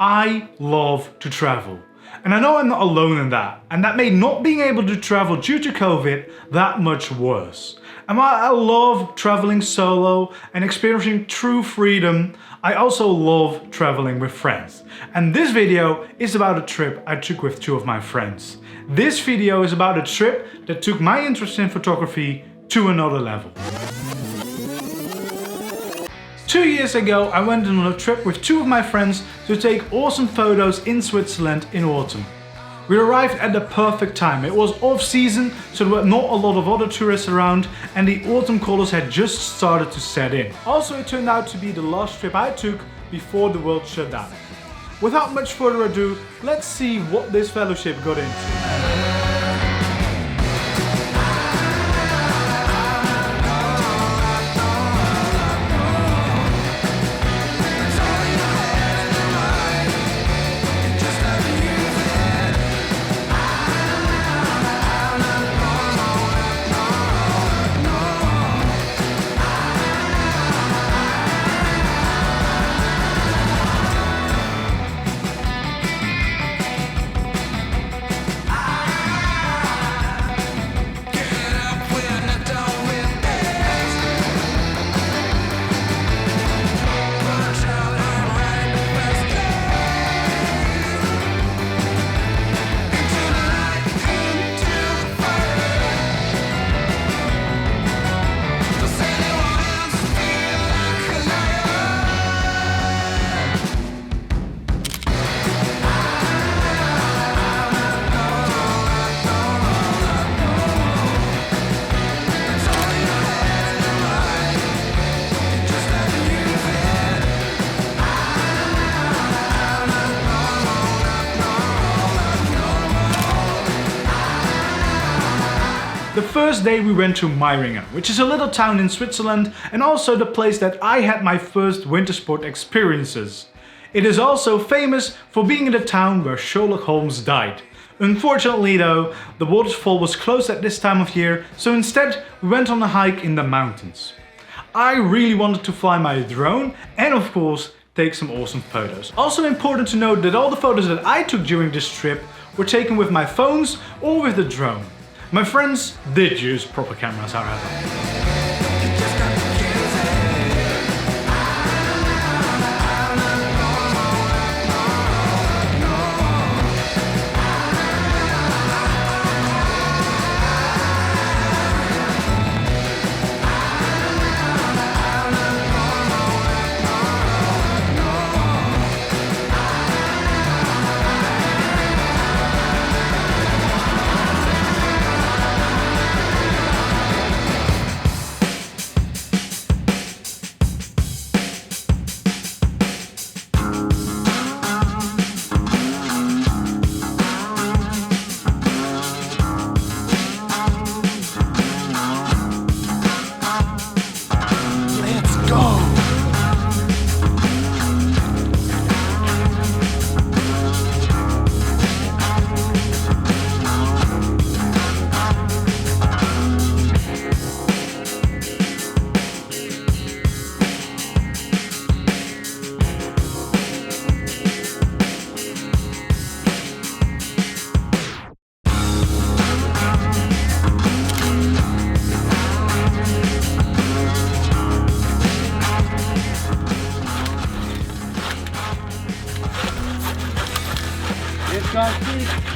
I love to travel. And I know I'm not alone in that, and that made not being able to travel due to COVID that much worse. And while I love traveling solo and experiencing true freedom, I also love traveling with friends. And this video is about a trip I took with two of my friends. This video is about a trip that took my interest in photography to another level. 2 years ago, I went on a trip with two of my friends to take awesome photos in Switzerland in autumn. We arrived at the perfect time. It was off season, so there were not a lot of other tourists around, and the autumn colors had just started to set in. Also, it turned out to be the last trip I took before the world shut down. Without much further ado, let's see what this fellowship got into. The first day we went to Meiringen, which is a little town in Switzerland and also the place that I had my first winter sport experiences. It is also famous for being in the town where Sherlock Holmes died. Unfortunately though, the waterfall was closed at this time of year, so instead we went on a hike in the mountains. I really wanted to fly my drone and of course take some awesome photos. Also important to note that all the photos that I took during this trip were taken with my phones or with the drone. My friends did use proper cameras, however.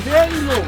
Very low.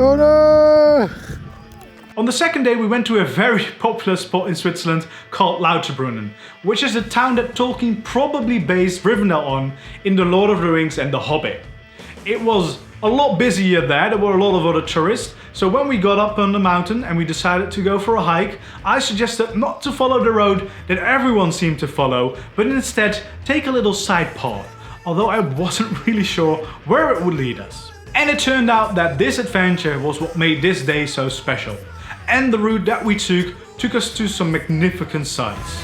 Oh no! On the second day we went to a very popular spot in Switzerland called Lauterbrunnen, which is a town that Tolkien probably based Rivendell on in The Lord of the Rings and The Hobbit. It was a lot busier there were a lot of other tourists, so when we got up on the mountain and we decided to go for a hike, I suggested not to follow the road that everyone seemed to follow, but instead take a little side path, although I wasn't really sure where it would lead us. And it turned out that this adventure was what made this day so special. And the route that we took us to some magnificent sights.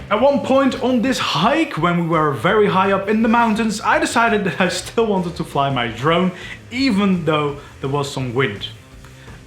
At one point on this hike, when we were very high up in the mountains, I decided that I still wanted to fly my drone, even though there was some wind.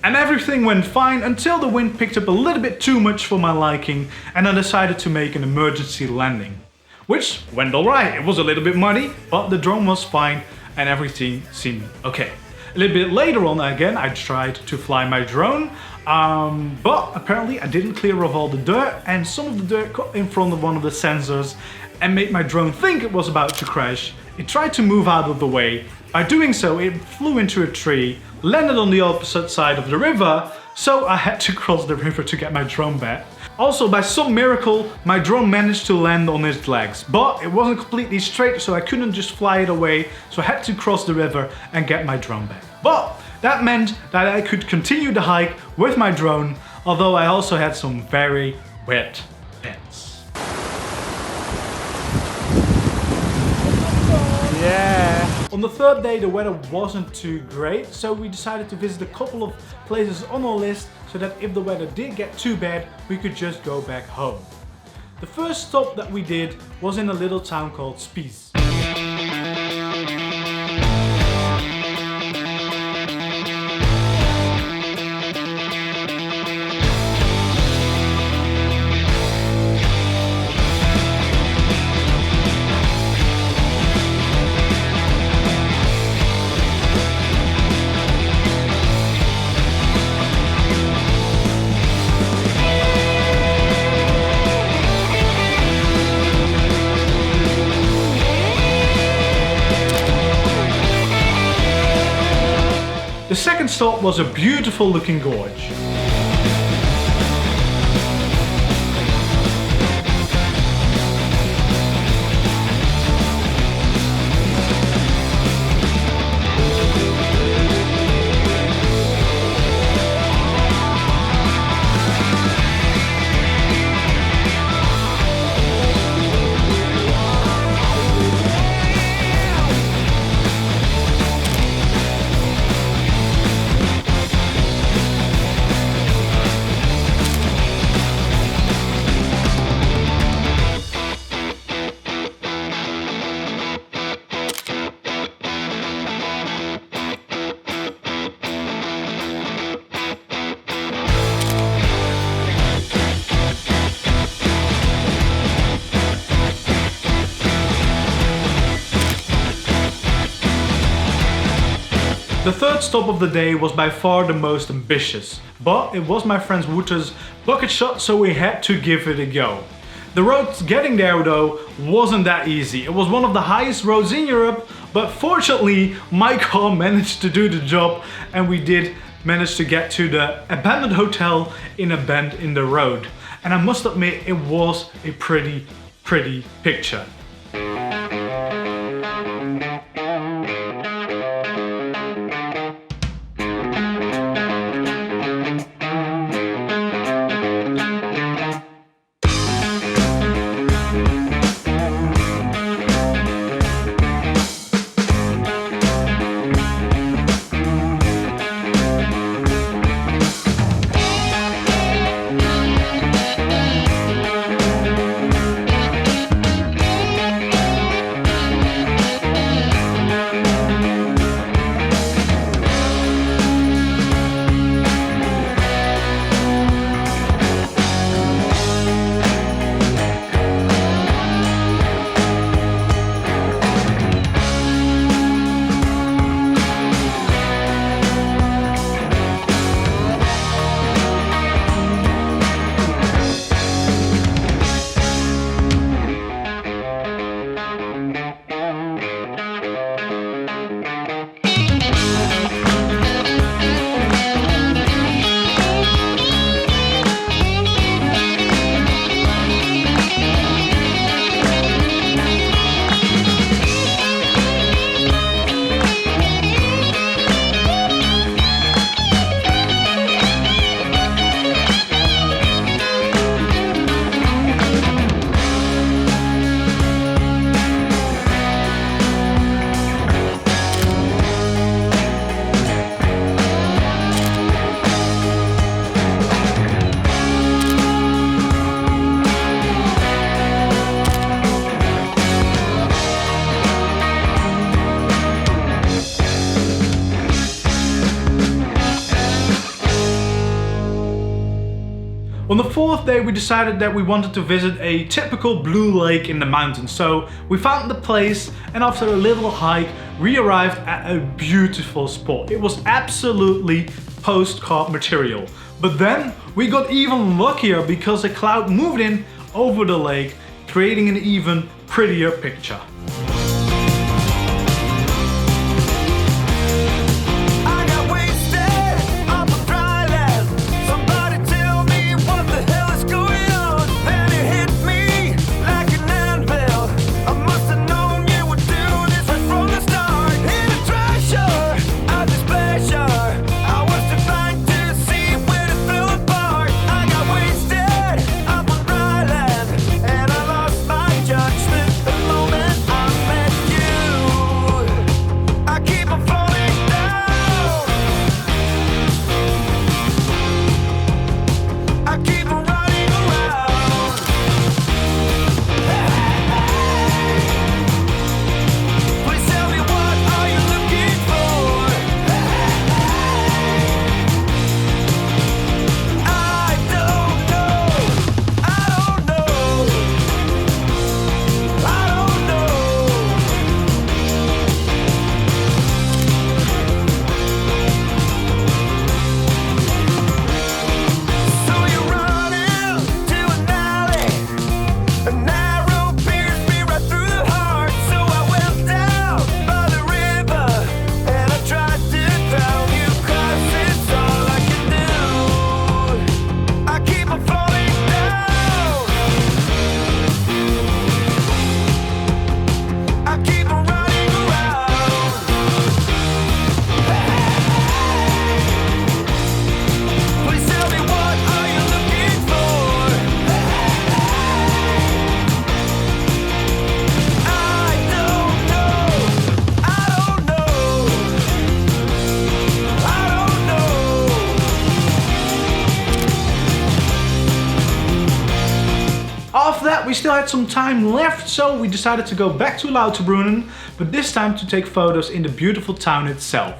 And everything went fine until the wind picked up a little bit too much for my liking, and I decided to make an emergency landing. Which went alright. It was a little bit muddy, but the drone was fine and everything seemed okay. A little bit later on again, I tried to fly my drone, but apparently I didn't clear off all the dirt, and some of the dirt got in front of one of the sensors and made my drone think it was about to crash. It tried to move out of the way. By doing so, it flew into a tree, landed on the opposite side of the river, so I had to cross the river to get my drone back. Also, by some miracle, my drone managed to land on its legs, but it wasn't completely straight, so I couldn't just fly it away, so I had to cross the river and get my drone back. But that meant that I could continue the hike with my drone, although I also had some very wet pants. Yeah. On the third day the weather wasn't too great, so we decided to visit a couple of places on our list so that if the weather did get too bad, we could just go back home. The first stop that we did was in a little town called Spies. The second stop was a beautiful looking gorge. The third stop of the day was by far the most ambitious, but it was my friend Wouter's bucket shot, so we had to give it a go. The road getting there though wasn't that easy. It was one of the highest roads in Europe, but fortunately my car managed to do the job and we did manage to get to the abandoned hotel in a bend in the road. And I must admit, it was a pretty picture. On the fourth day we decided that we wanted to visit a typical blue lake in the mountains, so we found the place and after a little hike we arrived at a beautiful spot. It was absolutely postcard material. But then we got even luckier because a cloud moved in over the lake, creating an even prettier picture. After that we still had some time left, so we decided to go back to Lauterbrunnen, but this time to take photos in the beautiful town itself.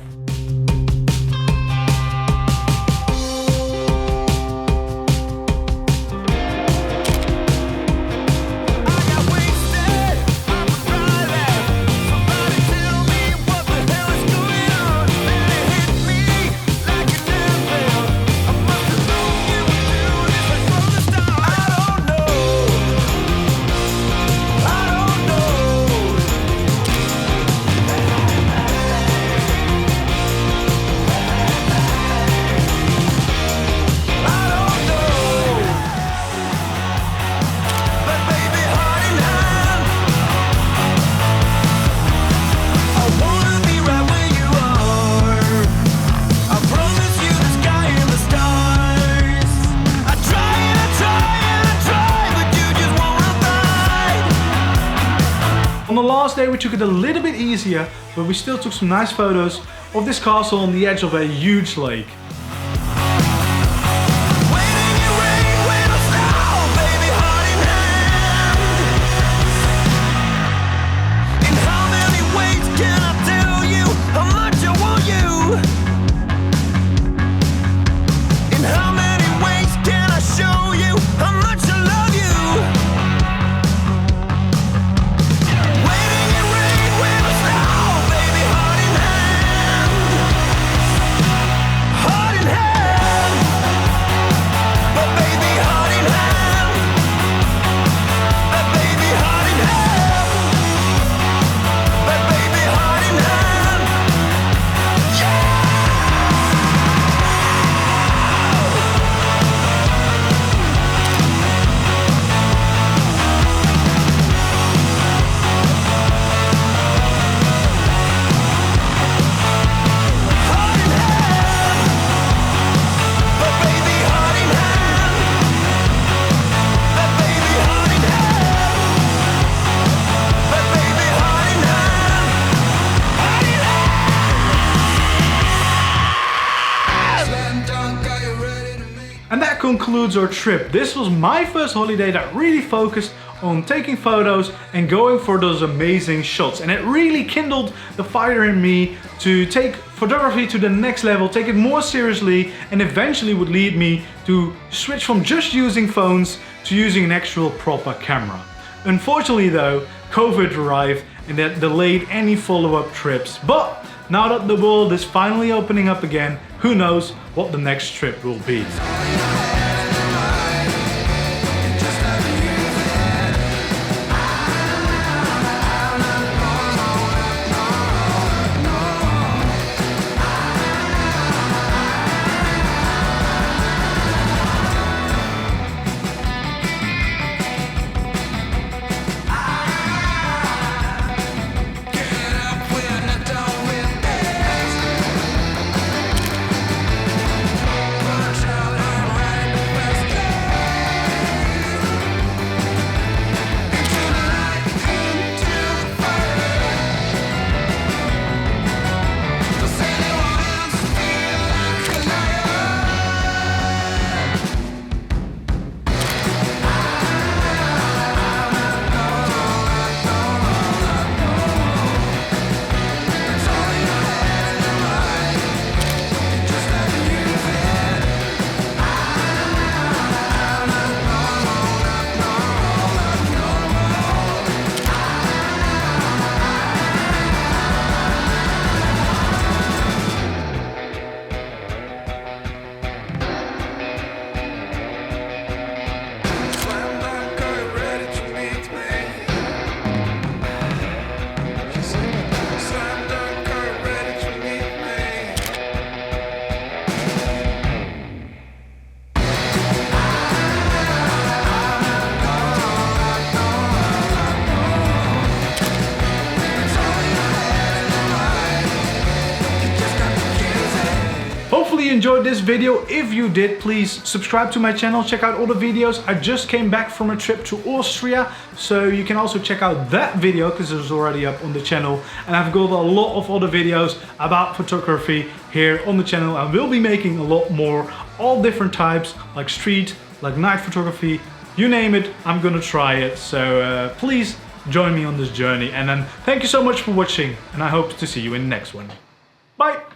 day we took it a little bit easier, but we still took some nice photos of this castle on the edge of a huge lake. And that concludes our trip. This was my first holiday that really focused on taking photos and going for those amazing shots. And it really kindled the fire in me to take photography to the next level, take it more seriously, and eventually would lead me to switch from just using phones to using an actual proper camera. Unfortunately though, COVID arrived and that delayed any follow-up trips. But now that the world is finally opening up again, who knows what the next trip will be. Hopefully you enjoyed this video. If you did, please subscribe to my channel, check out all the videos. I just came back from a trip to Austria, so you can also check out that video because it's already up on the channel. And I've got a lot of other videos about photography here on the channel. I will be making a lot more, all different types, like street, like night photography, you name it, I'm gonna try it. So please join me on this journey. And then thank you so much for watching, and I hope to see you in the next one. Bye!